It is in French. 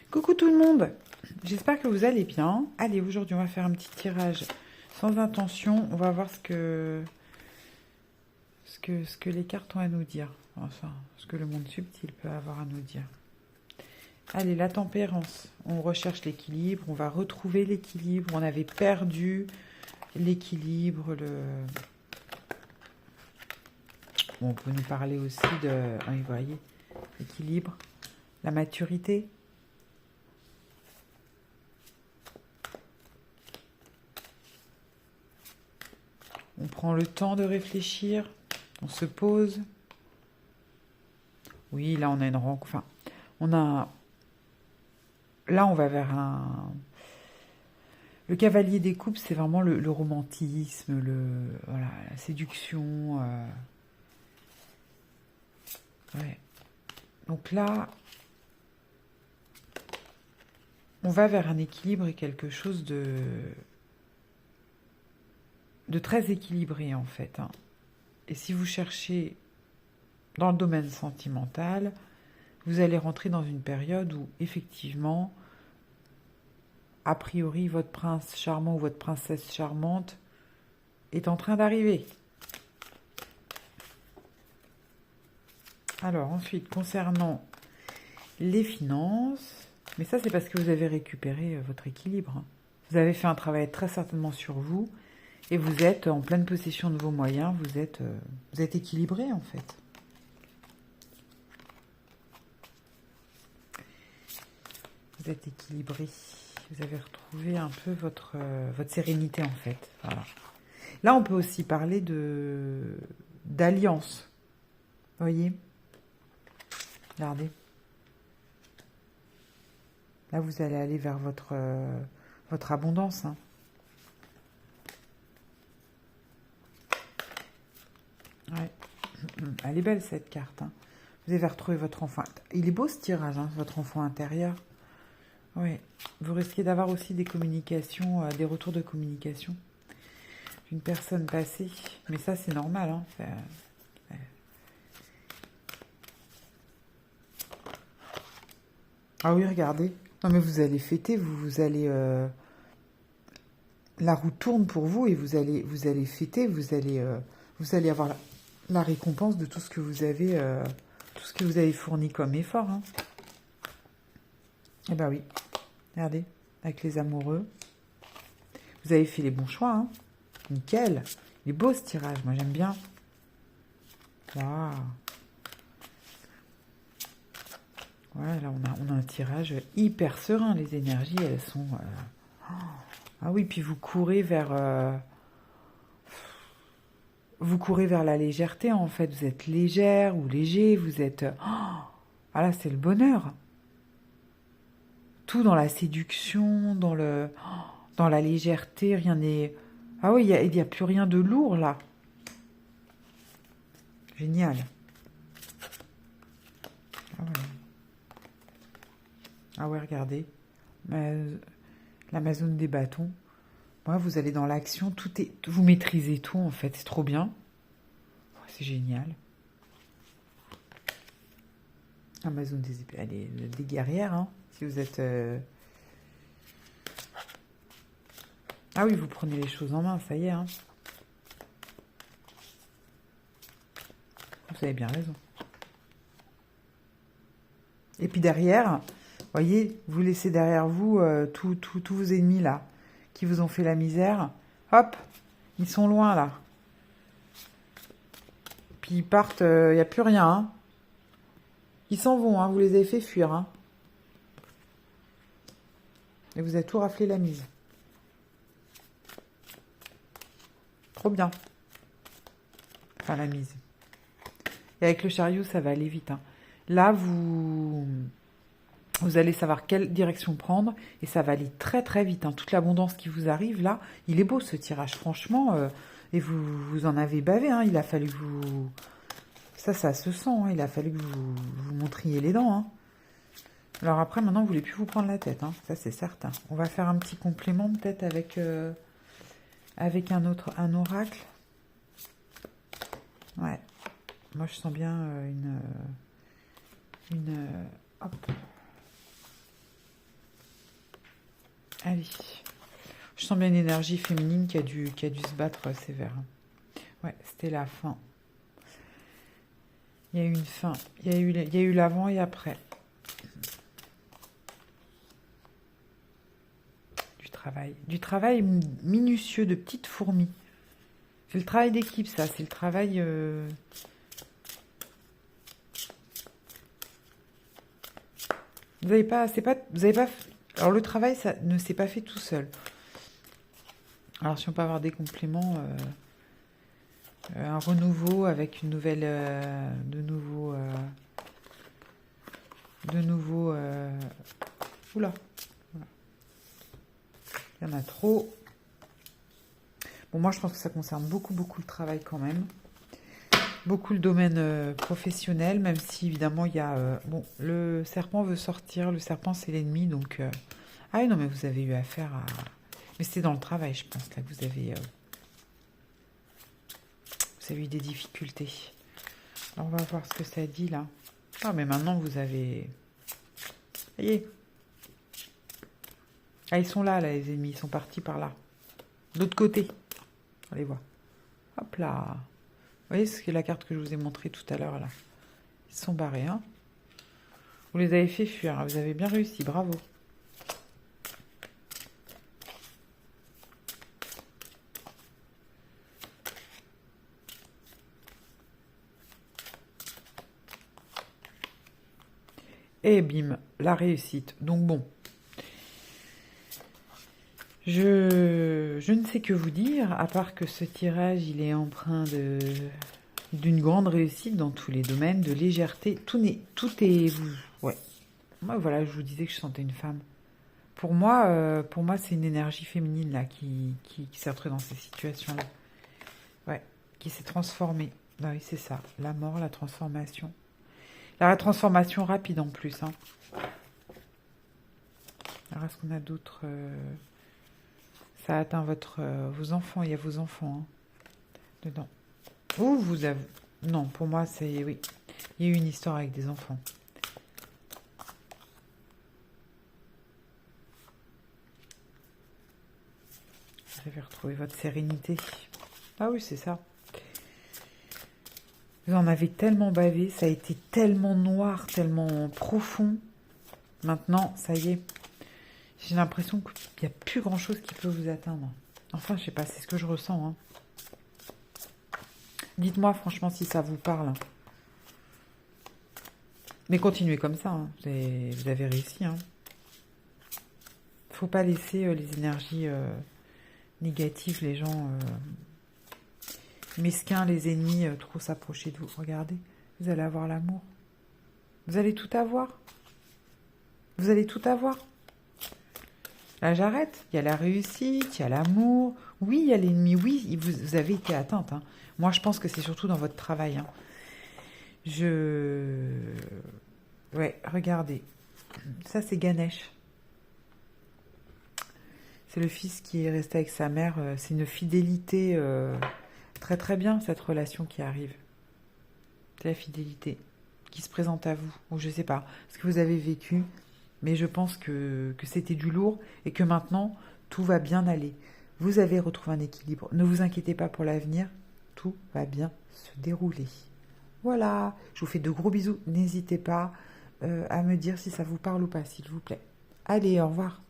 Coucou tout le monde, j'espère que vous allez bien. Allez, aujourd'hui on va faire un petit tirage sans intention. On va voir ce que les cartes ont à nous dire. Enfin, ce que le monde subtil peut avoir à nous dire. Allez, la tempérance. On recherche l'équilibre, on va retrouver l'équilibre. On avait perdu l'équilibre. Bon, on peut nous parler aussi de... Ah, vous voyez, l'équilibre, la maturité. On prend le temps de réfléchir, on se pose. Oui, là on a une rencontre. Enfin, on a. Là, on va vers un. Le cavalier des coupes, c'est vraiment le romantisme, voilà, la séduction. Ouais. Donc là, on va vers un équilibre et quelque chose de très équilibré en fait. Hein. Et si vous cherchez dans le domaine sentimental, vous allez rentrer dans une période où effectivement, a priori, votre prince charmant ou votre princesse charmante est en train d'arriver. Alors ensuite, concernant les finances, mais ça c'est parce que vous avez récupéré votre équilibre. Hein. Vous avez fait un travail très certainement sur vous. Et vous êtes en pleine possession de vos moyens, vous êtes équilibré en fait. Vous êtes équilibré, vous avez retrouvé un peu votre sérénité en fait. Voilà. Là on peut aussi parler d'alliance. Vous voyez? Regardez. Là vous allez aller vers votre abondance. Hein. Ouais. Elle est belle cette carte. Hein. Vous avez retrouvé votre enfant. Il est beau ce tirage, hein, votre enfant intérieur. Oui. Vous risquez d'avoir aussi des communications, des retours de communication d'une personne passée. Mais ça, c'est normal. Hein. Ah oui, regardez. Non, mais vous allez fêter, vous allez... La roue tourne pour vous et vous allez fêter, vous allez avoir la récompense de tout ce que vous avez fourni comme effort. Hein. Eh ben oui, regardez, avec les amoureux, vous avez fait les bons choix. Hein. Nickel, il est beau ce tirage, moi j'aime bien. Waouh. Voilà, là on a un tirage hyper serein, les énergies elles sont... Ah oui, puis vous courez vers la légèreté, en fait. Vous êtes légère ou léger, vous êtes... Ah là, c'est le bonheur. Tout dans la séduction, dans la légèreté, rien n'est... Ah oui, il n'y a plus rien de lourd, là. Génial. Ah ouais, regardez. L'Amazone des bâtons. Moi, vous allez dans l'action, vous maîtrisez tout en fait, c'est trop bien. C'est génial. Amazone des épées, elle est des guerrières, hein, si vous êtes... Ah oui, vous prenez les choses en main, ça y est. Hein. Vous avez bien raison. Et puis derrière, voyez, vous laissez derrière vous tous vos ennemis là, qui vous ont fait la misère. Hop, ils sont loin là. Puis ils partent, il n'y a plus rien. Hein. Ils s'en vont, hein, vous les avez fait fuir. Hein. Et vous avez tout raflé la mise. Trop bien. Enfin, la mise. Et avec le chariot, ça va aller vite. Hein. Là, vous allez savoir quelle direction prendre et ça va aller très très vite. Hein. Toute l'abondance qui vous arrive là, il est beau ce tirage, franchement. Et vous en avez bavé. Hein. Il a fallu que vous... Ça se sent. Hein. Il a fallu que vous montriez les dents. Hein. Alors après, maintenant, vous voulez plus vous prendre la tête. Hein. Ça, c'est certain. On va faire un petit complément peut-être avec un oracle. Ouais. Moi, je sens bien hop. Allez. Je sens bien une énergie féminine qui a dû se battre sévère. Ouais, c'était la fin. Il y a eu une fin. Il y a eu l'avant et après. Du travail minutieux de petites fourmis. C'est le travail d'équipe, ça. C'est le travail... Vous n'avez pas... Alors, le travail, ça ne s'est pas fait tout seul. Alors, si on peut avoir des compléments... un renouveau avec une nouvelle... de nouveau... Oula. Voilà. Il y en a trop. Bon, moi, je pense que ça concerne beaucoup le travail quand même. Beaucoup le domaine professionnel, même si, évidemment, il y a... bon, le serpent veut sortir. Le serpent, c'est l'ennemi, donc... Ah oui, non, mais vous avez eu affaire à... Mais c'était dans le travail, je pense, là, que vous avez eu des difficultés. Alors, on va voir ce que ça dit, là. Ah, mais maintenant, vous avez... Ça y est. Ah, ils sont là, les ennemis. Ils sont partis par là. De l'autre côté. On les voit. Hop là. Vous voyez, c'est la carte que je vous ai montrée tout à l'heure, là. Ils sont barrés, hein. Vous les avez fait fuir. Vous avez bien réussi. Bravo. Et bim, la réussite. Donc bon. Je ne sais que vous dire, à part que ce tirage, il est empreint d'une grande réussite dans tous les domaines, de légèreté. Tout est... Ouais. Moi, voilà, je vous disais que je sentais une femme. Pour moi, c'est une énergie féminine, là, qui s'est retrouvée dans ces situations-là. Ouais, qui s'est transformée. Bah oui, c'est ça. La mort, la transformation. La transformation rapide, en plus, hein. Alors, est-ce qu'on a d'autres... Ça atteint vos enfants, il y a vos enfants, hein, dedans. Ou vous avez... Non, pour moi, c'est... Oui, il y a eu une histoire avec des enfants. Vous avez retrouvé votre sérénité. Ah oui, c'est ça. Vous en avez tellement bavé, ça a été tellement noir, tellement profond. Maintenant, ça y est. J'ai l'impression qu'il n'y a plus grand-chose qui peut vous atteindre. Enfin, je sais pas, c'est ce que je ressens. Hein. Dites-moi franchement si ça vous parle. Mais continuez comme ça. Hein. Vous avez réussi. Hein. Faut pas laisser les énergies négatives, les gens mesquins, les ennemis, trop s'approcher de vous. Regardez, vous allez avoir l'amour. Vous allez tout avoir. Vous allez tout avoir. Là, j'arrête. Il y a la réussite, il y a l'amour. Oui, il y a l'ennemi. Oui, vous avez été atteinte. Hein. Moi, je pense que c'est surtout dans votre travail. Hein. Ouais, regardez. Ça, c'est Ganesh. C'est le fils qui est resté avec sa mère. C'est une fidélité très très bien, cette relation qui arrive. C'est la fidélité qui se présente à vous. Ou je sais pas, ce que vous avez vécu. Mais je pense que c'était du lourd et que maintenant, tout va bien aller. Vous avez retrouvé un équilibre. Ne vous inquiétez pas pour l'avenir. Tout va bien se dérouler. Voilà. Je vous fais de gros bisous. N'hésitez pas à me dire si ça vous parle ou pas, s'il vous plaît. Allez, au revoir.